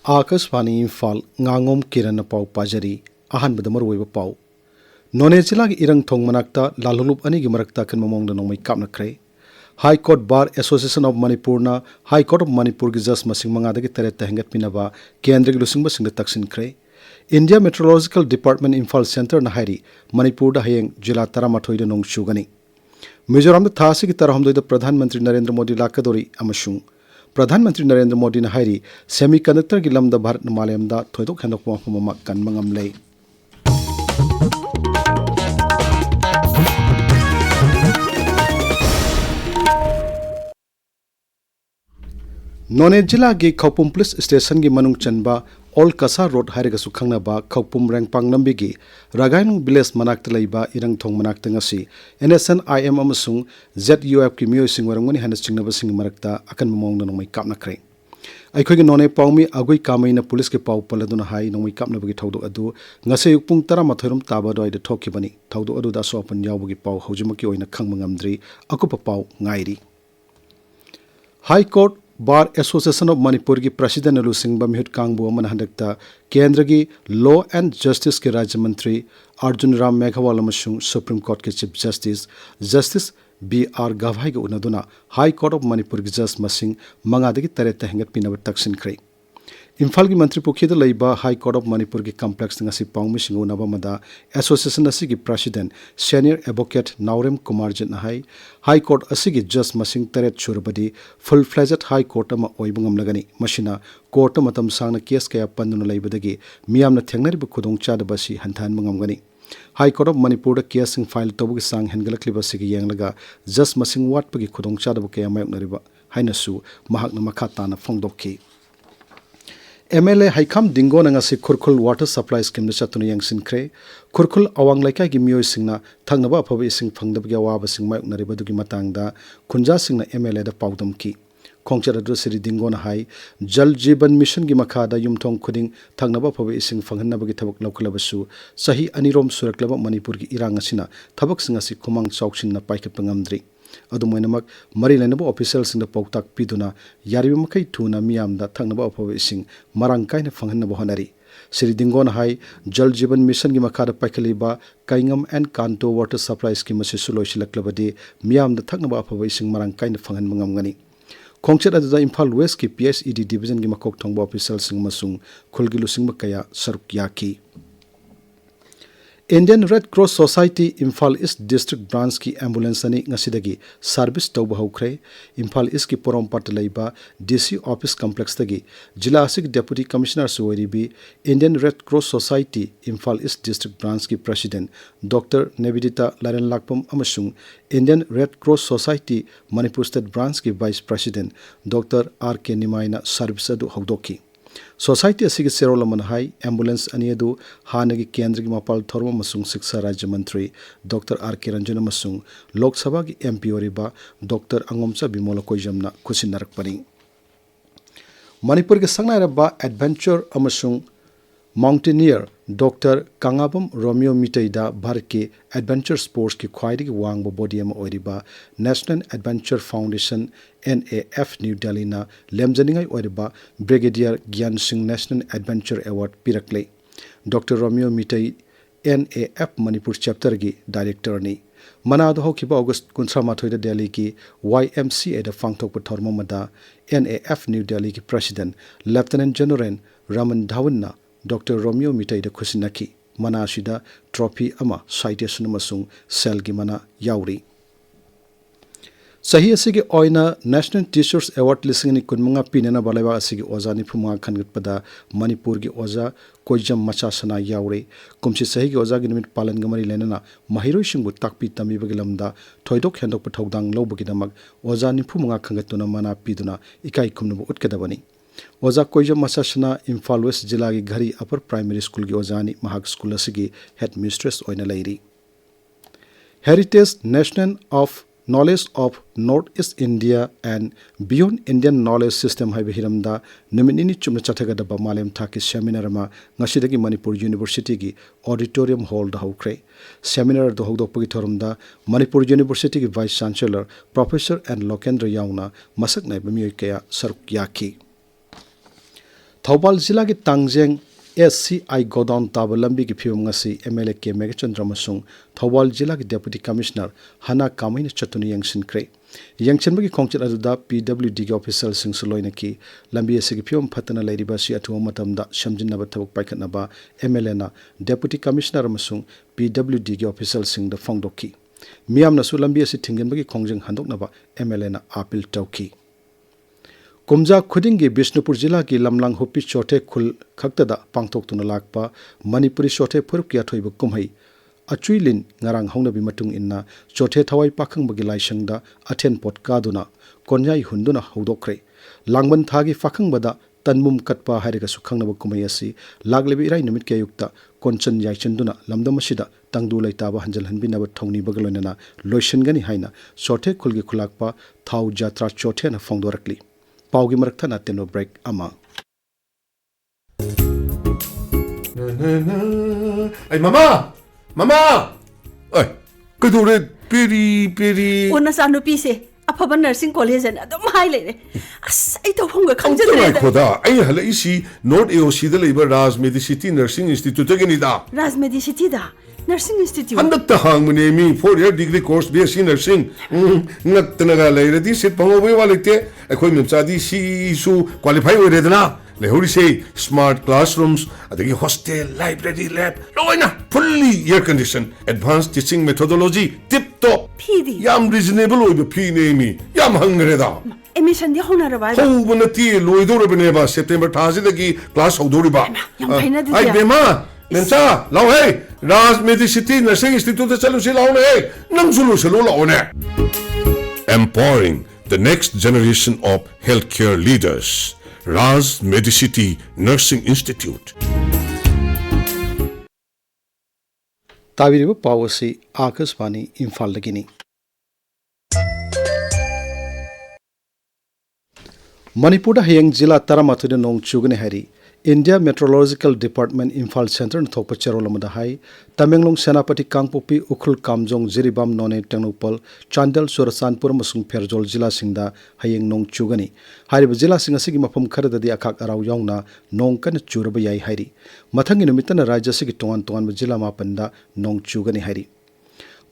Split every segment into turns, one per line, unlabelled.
Akashvani Imphal Ngangom Kiran पाउ पाजरी अहानबद मरुवैब पाउ नोने जिला की इरंग थोंग मनाक्ता लालहुलुप अनि की मरक्ता खन ममोंग नोंमै कापनख्रे high court bar association of Manipur ना हाई कोर्ट ऑफ मणिपुर की जज मसिंग मंगादगी तरह तहंगत पिनबा केंद्र की लुसिंग बसिंग तक्सिनख्रे India meteorological department Imphal centre ना हाइरी मणिपुर दा हयेंग जिला 13 नोंग शुगनी मिजोरम दा थासी की तरहमदोइद प्रधानमंत्री नरेंद्र मोदी लाकदोरी अमसुंग प्रधानमंत्री नरेंद्र मोदी ने हाइरी सेमीकंडक्टर की लमदा भारत मालेमदा थोइदोक हेंदोक मफम कनमंगम ले नोने जिला की खौपुम पुलिस स्टेशन की मनुंग चनबा ओल कसा रोड हाइरगसु खंगनाबा खौपुम रेंगपांग लंबी रागाइनुंग विलेज मनाक्ता लैबा इरंग थोंग मनाक्ता ngasi NSNIM अमसुंग ZUF की मियोइसिंग वरंगनि हाना चिंगनबसिंग मरक्ता अकन ममोंग नोंमै कापनख्रे अखोगी नोने पाउमी अगुई कामैना पुलिस के पाउ पलदुना हाई नोंमै कापनबगी थौदो अदु ngase युक्पुंग 13 रोम ताबा दोइद थोखिबनी थौदो अदु दा सोपन यावबगी पाउ हौजिमकी ओइना खंगमंगमद्री अकुप पाउ ngairi high court bar association of Manipur की प्रेसिडेंट लुसिंग मिहुत कांगबु मन हंदकता केंद्र की लॉ एंड जस्टिस के राज्य मंत्री अर्जुन राम मेघवाल अमसुंग सुप्रीम कोर्ट के चीफ जस्टिस BR गवाई के उनदुना हाई कोर्ट ऑफ मणिपुर की जज मसिंग मंगादगी तरह तहंगत पिनब तक्सिनख्रे इम्फाल की मंत्री पुखीद लैबा हाई कोर्ट ऑफ मणिपुर की कॉम्प्लेक्स ngasi पाउमिसिंग उनबमदा एसोसिएशन असि की president senior advocate Naorem Kumar जन हाई कोर्ट असि की जज मसिंग तरेत सुरबदी फुल फ्लेजेड हाई कोर्ट अमा ओइबंगम लगनी मशिना कोर्ट मतम सांगना केस कया पंदुना लैबदगी मियामना थेंगनरिब खुदोंग चादबसी हंथान मंगमगनी high court of Manipur case file तौबगी सांग हेनगलक्लिबसिगी येंगलगा जज मसिंग वाटपगी खुदोंग चादब कया मायोक्नरिबा हाइनसु महाकना मखा ताना फोंगदोखी MLA हाइखाम दिंगो नंगासी खुरखुल वाटर सप्लाई स्कीम चतुन यंगसिनख्रे खुरखुल अवांग लैकाई की मियोय सिंगना थंगनबा अफब इसिंग फंगदबगी अवाब सिंग मायोक्नरिबदुगी मतंगदा खुंजा सिंगना MLA दा पाउदम की खोंगचर अदु सिरी दिंगो न हाई जल जीवन मिशन की मखादा युमथोंग खुदिंग थंगनबा अफब इसिंग फंगनबगी थबक लौखलबसु सही अनिरोम सुरक्लब मणिपुर की इरांग असिना थबक सिंगासी खुमांग चौक्सिनना पाइखप ngamdri अदुमैनमक मरी लेनब ऑफिशियल सिंग पौताक पिदुना यारिबे मखै थुना मियामदा थंगनबा अफब इसिंग मरांग काइना फंगनब होनरी श्री दिंगोन हाई जल जीवन मिशन की मखादा पाइखलिबा काइंगम एंड कांतो वाटर सप्लाई स्कीम असिसु लोइसिलक्लबदि मियामदा थंगनबा अफब इसिंग मरांग काइना फंगन मंगमगनी खोंगचर अदुदा इम्फाल वेस्ट की PSED डिवीजन की मकोक थोंबा ऑफिशियल सिंग मसुंग खुलगी लुसिंग कया सरुक याकी Indian Red Cross Society Imphal east district branch की एम्बुलेंस अनि ngasiदगी सर्विस तौब हौख्रे इम्फाल ईस्ट की पोरोमपाट लैबा DC ऑफिस कॉम्प्लेक्स दगी जिला असिक डेप्यूटी कमिश्नर सुवरीबी Indian Red Cross Society Imphal east district branch की प्रेसिडेंट डॉक्टर नेविदिता लारेन लाकपम अमसुंग Indian Red Cross Society Manipur state branch की वाइस प्रेसिडेंट डॉक्टर RK निमायना सर्विस अदु हौदोकी सोसाइटी असिगी सेरोल मन हाई एम्बुलेंस अनियदु हानगी केंद्र की मपाल थोरम मसुंग शिक्षा राज्य मंत्री डॉक्टर RK रंजन मसुंग लोकसभा की MP ओरिबा डॉक्टर अंगोमचा बिमोल कोइजमना खुसिनरकपनी मणिपुर के संगनायरबा एडवेंचर अमसुंग माउंटेनियर डॉक्टर कांगाबम रोमियो मिटेदा भारत के एडवेंचर स्पोर्ट्स की ख्वाइदगी वांगबो बॉडी अमा ओरिबा national adventure foundation NAF New Delhi ना लेमजनिंगाई ओरिबा brigadier Gyan Singh national adventure award पिरकले doctor Romeo Meitei NAF Manipur chapter की डायरेक्टर ने मनाद होखिबा अगस्त 19 दिल्ली की YMCA दा फांगथोक थोरमदा NAF न्यू दिल्ली की प्रेसिडेंट लेफ्टिनेंट जनरल रमन धावन्ना डॉक्टर रोमियो मिटई दा खुसिनकी मनाशिदा ट्रॉफी अमा साइटेशन मसुंग सेल की मना याउरी सही असिगी ओइना नेशनल टीचर्स अवार्ड लिसिंग कुनमंगा पिनेना बलाइबा असिगी ओजा निफुमा खनगतपदा मणिपुर की ओजा कोइजम मचा सना याउरे कुमसी सही की ओजा की निमित पालन गमरी लेनना महिरोइसिंगबु ताकपि तमिबगी लमदा थोइदोक हेंदोक पथौदांग लौबगिदमक ओजा निफुमा खंगतुना मना पिदुना इकाई खुमनबु उटकदबनी ओजा कोइजम मचा सना इम्फाल वेस्ट जिला की घरी अपर प्राइमरी स्कूल की ओजानी महाक स्कूल असिगी हेड मिस्ट्रेस ओइना लैरी heritage national of knowledge of North-East India and beyond Indian knowledge system haiba hiramda numinini chumna chathagadaba malem thaki seminar ama ngasidagi Manipur University gi auditorium hall da hokre. Seminar do hokdokpagi thorumda Manipur University gi Vice Chancellor Professor and Lokendra yauna masak naiba miyoi kaya saruk yaki. Thaubal jila gi Tangjeng SCI Godown Taba Lambi ki phibam ngasi MLA ke Geetchandra masung Thaubal jila ki Deputy Commissioner Hana Kamain chatuni yangshin kre. Yangshin bagi khongchat aduda PWD ki official sing suloina ki lambi ase ki phibam phatana lairiba si athu matamda shamjinna thabak paikhatna ba MLA na Deputy Commissioner masung PWD ki official sing da phongdokki. Miyamna su lambi ase thinggen bagi khongjeng handokna ba MLA na appeal tawki. Kumja khudingi Bishnupur jila ki lamlang hopi chote khul khaktada pangthok tuna lakpa Manipuri chote phuruk ya thoiba kumhai achuilin ngarang hongnabi matung inna chote thawai pakhang bagi laisangda athen pot kaduna konyai hunduna hodokre langban thagi fakhang bada tanmum katpa hariga sukhangnaba kumai asi laglebi irai numit ke yukta konchan yaichanduna lamdamasida tangdu laitaba hanjal hanbinaba thongni bagalonana loishengani haina chote khulgi khulakpa thau jatra chote na phongdorakli. Paugi marakta na teno break ama.
Ay mama! Mama! Ay, kadure peri.
Una sa ano pise, apaba nursing college na adum hai le. As ay to honga khangja
le. Ay khoda, ay hala isi North AOC da labor Raj Medicity Nursing Institute gani da.
Raj Medicity da. Nursing Institute.
Handak ta hang mune mi 4-year degree course BSc Nursing. Nak tanaga lairadi sit pangobe walite. Akhoi mimchadi si su qualify oiredana. Lehuri say smart classrooms, adagi hostel, library, lab, loina fully air conditioned, advanced teaching methodology, tip top.
PD.
Yam reasonable oibe P name. Yam hangreda.
Emission di hona ra ba.
Ho banati loidore beneba September thazidagi class hodori ba.
Yam phaina di.
Ay bema. Mensa, lao hey, Raj Medicity Nursing Institute chalu si lao ne, nang sulu selu lao ne. Empowering the next generation of healthcare leaders. Raj Medicity Nursing Institute.
Tabiriba Pawasi Akasvani Imphal Lagini. Manipur hayang jila taramathude nong chugane hari. India Meteorological Department Imphal Center na thokpa cherolamada hai Tamenglong Senapati Kangpopi Ukhul Kamjong Jiribam None Tengnopal Chandel Surasanpur masung Pherjol jila singda hayeng nong chugani hariba jila singa sigi mafam kharadadi akhak arau yongna nong kan churaba yai hairi mathangi numitana rajya sigi tongan jila mapanda nong chugani hairi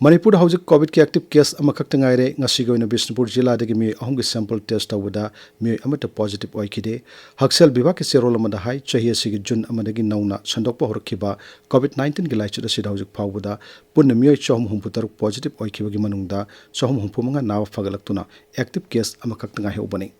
Manipur hauzik COVID ki active case amakak tangaire ngasigoina Bishnupur jila dagi mi ahum gi sample test tawada mi amata positive oikide haksel bibak ki serol amada hai chahiya sigi jun amadagi nauna sandokpa horkiba COVID-19 gi laichida sid hauzik phawada punna mi chom humputar positive oikiba gi manungda chom humpumanga nawa fagalaktuna active case amakak tangai hobani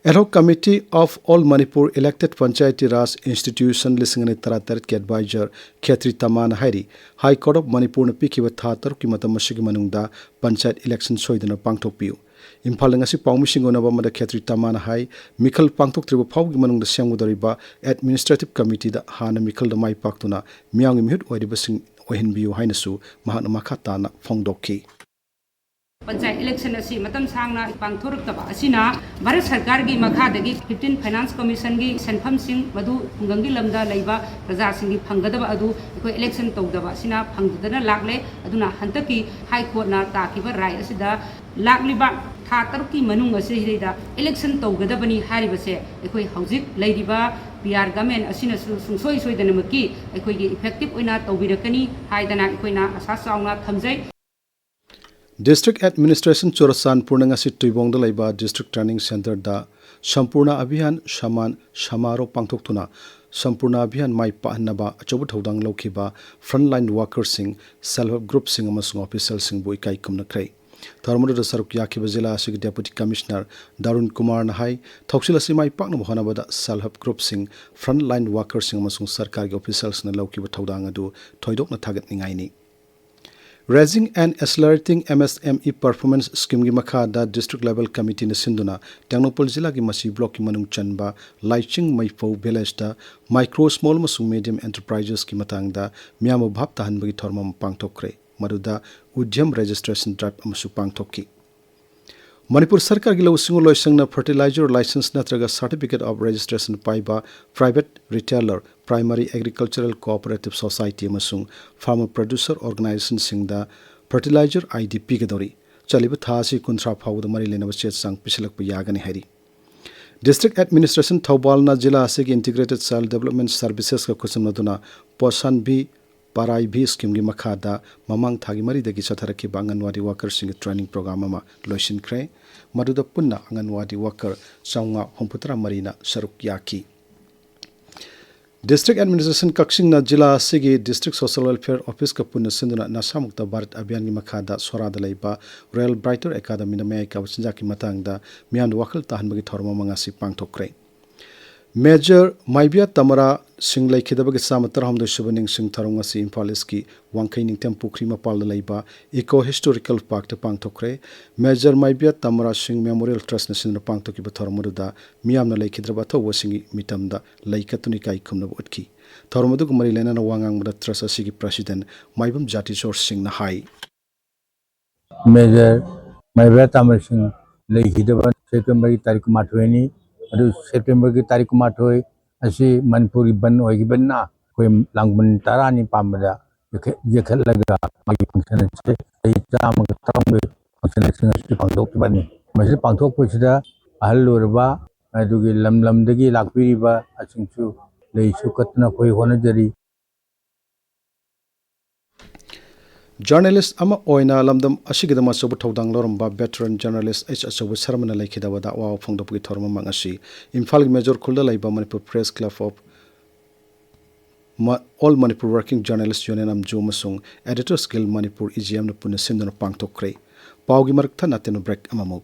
Ad hoc Committee of All Manipur Elected Panchayati Raj Institution Lisingani Taratar ki Advisor Khetri Taman Hairi High Court of Manipur na pikiba tha taruk ki matam masigi manungda panchayat election soidana pangthokpiu Imphal ngasi pawmising onaba mada Khetri Taman Hai Mikhal pangthok triba phawgi manungda semudariba Administrative Committee da hana Mikhal da mai paktuna miyangi mihut oidiba sing ohinbiu hainasu mahana makhatana phongdokki
panchayat election असी मतम सांगना पांगथोरक्तबा असिना भारत सरकार की मखादगी 15 finance commission की सेंफम सिंह मधु खुंगंगी lambda लैबा प्रजा सिंह फंगदबा अदु अखोय election तौदबा असिना फंगदना लागले अदुना हंतकी हाई कोर्ट ना ताकिबा राय असिदा लागलिबा था तरुकी मनुंग असिदा इलेक्शन तौगदबनी हारिबसे अखोय हौजिक लैरिबा PR government asina sungsoi soidanamaki अखोय की इफेक्टिव ओइना तौबिरकनी हाइदना अखोयना आसा चावना थमजै
District Administration Chorasan Purnangasi Tuibong Laiba District Training Center da Sampurna Abhiyan Shaman Shamaro Pangtoktuna Sampurna Abhiyan Mai Pahnaba Achobut Hodang Lokiba Frontline Workers Sing Self-Help Group Sing Amasung Official Sing Buikai Kumna Kray Tharmadu da Saruk Yakiba Zila Asig Deputy Commissioner Darun Kumar Nahai Thoksil Asi Mai Pakna Bhanaba da Self-Help Group Sing Frontline Workers Sing Amasung Sarkar Officials na Lokiba Thodang adu Thoidok na Thagat Ningaini Raising and Accelerating MSME Performance Scheme gi makha da District Level Committee na sinduna Tengnopal Jila gi masi block ki manung chanba Laiching Maifo Village da Micro Small masung Medium Enterprises ki matang da miyam bhap tahan bagi thormam pangthokre मरुदा Udyam registration drive अमसु पांगथोकी मणिपुर सरकार की लौसिंग लोइसंगना fertiliser license नत्रगा certificate of registration पाइबा private retailer primary agricultural cooperative society अमसुंग फार्मर प्रोड्यूसर ऑर्गेनाइजेशन सिंगदा फर्टिलाइजर आईडी पीगदौरी चलिब थासी कुंथ्रा फाउद मरी लेनब चेत सांग पिछलक यागनी हैरी डिस्ट्रिक्ट एडमिनिस्ट्रेशन थौबालना जिला की इंटीग्रेटेड चाइल्ड डेवलपमेंट सर्विसेस का खुसमनदुना पोषण भी पाराई भी स्कीम की मखादा ममांग थागी मरीदगी चथरखिबा अंगनवाड़ी वर्कर सिंग ट्रेनिंग प्रोग्राम अमा लोइसिनख्रे मदुदा पुन्ना अंगनवाड़ी वर्कर 453 मरीना सरुक याकी डिस्ट्रिक्ट एडमिनिस्ट्रेशन कक्सिंगना जिला सिगी डिस्ट्रिक्ट सोशल वेलफेयर ऑफिस का पुन्ना सिंधुना नसामुक्त भारत अभियान की मखादा सोरादा लेबा रॉयल ब्राइटर एकेडमी ना मयाई का वचनजा की मतंगदा मियान वखल ताहनबगी थोरमा मंगासी पांगथोक्रे मेजर माइबिया तमरा सिंह लैखिदबगी सामतर हमदो सुबनिंग सिंह थरोंगसी इम्फाल इसकी वांखै निंगतेम पुखरी मपाल लैबा इको हिस्टोरिकल पार्क ते पांगथोक्रे मेजर माइबिया तमरा सिंह मेमोरियल ट्रस्ट नसिन पांगथोकिबा थरोमदुदा मियामना लैखिद्रबा थौवसिंगी मितमदा लैकतुनि काई खुमनब उठकी थरोमदुग मरी लेना वांगांगबदा ट्रस्ट असिगी प्रेसिडेंट माइबम जाति सोर सिंह ना हाई
मेजर माइबिया तमरा सिंह लैखिदबा सेप्टेम्बर की तारीख 8 सेप्टेम्बर की तारीख 8 असी मनपुरी बन होइगिबना कोई लांगबन तारानी पामदा येखलगा मागी फंक्शन से चाम तरंग फंक्शन से पांगथोकबनी मसे पांगथोकपसिदा अहल लोरबा अदुगी लमलमदगी लाकपिरिबा असिंसु लेसु कतना कोई होनजरी
जर्नलिस्ट अमा ओइना लमदम असिगिदमा सबु थौदांग लरमबा वेटरन जर्नलिस्ट एच अचौब सरमना लैखिदाबदा वा फंगदपगी थोरमा मंगासी इम्फाल मेजर खुलदा लैबा Manipur press club of all Manipur working journalist union अमजु मसुंग एडिटर्स गिल्ड मणिपुर इजीएम न पुन सिंदन पांगथोक्रे पाउगी मरकथा नातेनो ब्रेक अमामु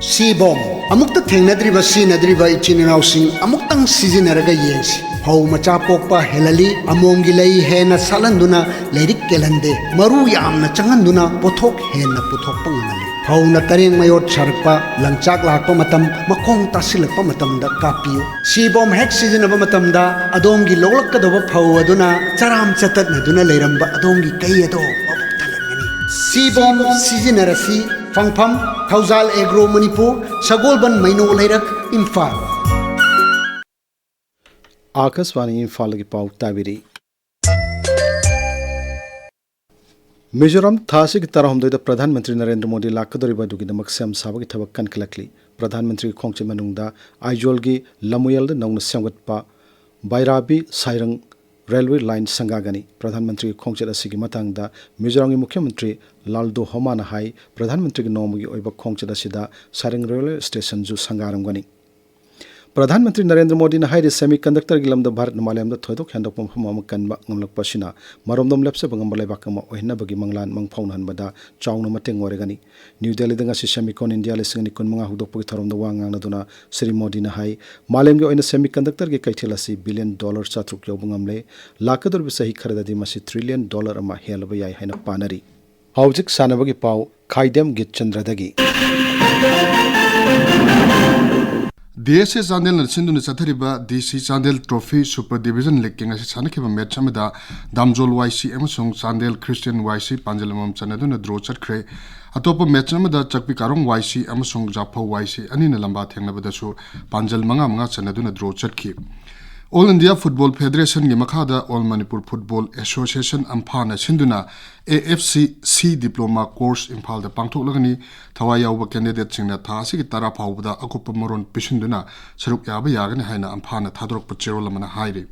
सीबोम अमुक्त थेंगनद्रिबा सीनद्रिबा इचिननाउसिंग अमुक्तंग सिजिनरगा येंसी हौ मचा पोकपा हेलली अमोंगी लई हेना सालंदुना लेरिक केलंदे मरु यामना चंगंदुना पोथोक हेना पुथोक पंगमली हौना तरेंग मयोट सरकपा लंचाक लाकपा मतम मखोंग तासिलकपा मतमदा कापियो सीबोम हेक सिजिनबा मतमदा अदोंगी लोलकदबा फौ अदुना चराम चततनदुना लेरंबा अदोंगी कई अदो मबुक थलंगनी सीबोम सिजिनरसी फंगफम थौजाल एग्रो मणिपुर सगोलबन मैनो लेरक इम्फाल
आकाशवाणी इम्फाल की पाउ ताबिरी मिजोरम थासी की तरहमदोइदा प्रधानमंत्री नरेंद्र मोदी लाकदोरिबा दुगिदमक सेम साबगी थबक कनखलकली प्रधानमंत्री खोंगचे मनुंगदा आइजोल की लमुयल noun सेमगतपा Bairabi Sairang railway line संगागनी प्रधानमंत्री खोंगचेद असिगी मतंगदा मिजोरम की मुख्यमंत्री लालदो होमाना हाई प्रधानमंत्री की नौमगी ओइबा खोंगचेद असिदा साइरंग रेलवे स्टेशन जु संगारमगनी प्रधानमंत्री नरेंद्र मोदी ने हाई सेमी कंडक्टर की लमद भारत मालयम थोदोक हेंदोक मफम कनबा ngमलकपसिना मरोमदम लेपसे बंगम लेबाकम ओहिनबगी मंगलान मंगफौन हनबदा चाउन मतंग ओरेगनी न्यू दिल्ली दंगा सेमीकॉन इंडिया लिसिंग कुनमंगा हुदोकपगी थरोमद वांगांगनदुना श्री मोदी ने हाई मालयम के ओइना सेमी कंडक्टर की कैथेल असि $1 बिलियन चात्रुक योबंगमले लाकदुर सही खरददी मसि $1 ट्रिलियन अमा हेलब याय हैना पानरी हौजिक सानबगी पाउ खाइदेम गीतचंद्रदगी
DSA Chandel Sindhu Sathariba DC Chandel Trophy Super Division League King as Sanakiba Metchamada Damjol YC Emerson Chandel Christian YC Panjalamam Sanaduna Draw Chatcre Atopa Metchamada Chakpi Karong YC Emerson Japo YC Anina Lamba Tanabadasu Panjal Manga Sanaduna Draw Chatki All India Football Federation Yamakada All Manipur Football Association Ampana Sinduna AFC C Diploma Course Imphal the Pangtolagani Tawaya over candidate Singna Tasi Tara Pauda Akupa Moron Pishunduna Saruk Yaba Yagan Haina Ampana Tadrok Pacherolamana Hairi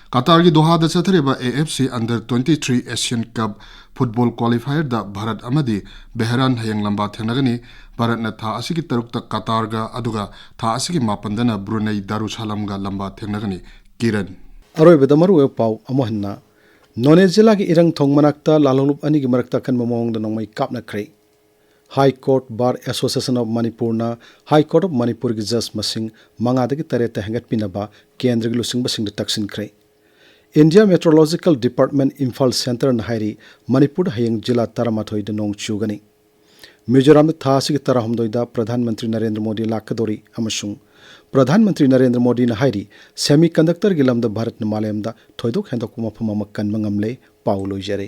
Qatar Doha the Satareba AFC Under 23 Asian Cup Football Qualifier the Bharat Amadi Beharan Hayang Lamba Tanagani Bharat na Tha Asiki Tarukta Qatar ga Aduga Tha Asiki Mapandana Brunei Darussalam ga Lamba Tanagani Kiran
Aroi Bedamaru Pau Amohna None जिला की इरंग थोंग मनाक्ता लालुलुप अनि की मरक्ता कन ममोंग द नोंगमै कापना क्रे high court bar association of Manipur ना हाई कोर्ट ऑफ मणिपुर की जज मसिंग मंगादगी तरे तहंगत पिनबा केंद्र की लुसिंग बसिंग तक्सिन क्रे India meteorological department Imphal centre न हाइरी मणिपुर हयंग जिला तरमाथोई द नोंग चुगनी मिजोरम थासी की तरहमदोइदा प्रधानमंत्री नरेंद्र मोदी लाकदोरी अमसुंग प्रधानमंत्री नरेंद्र मोदी ने हाइरी सेमी कंडक्टर की लमद भारत मालयम थोदोक हेंदोक मफम कनबंगमले पाउ लोइजरे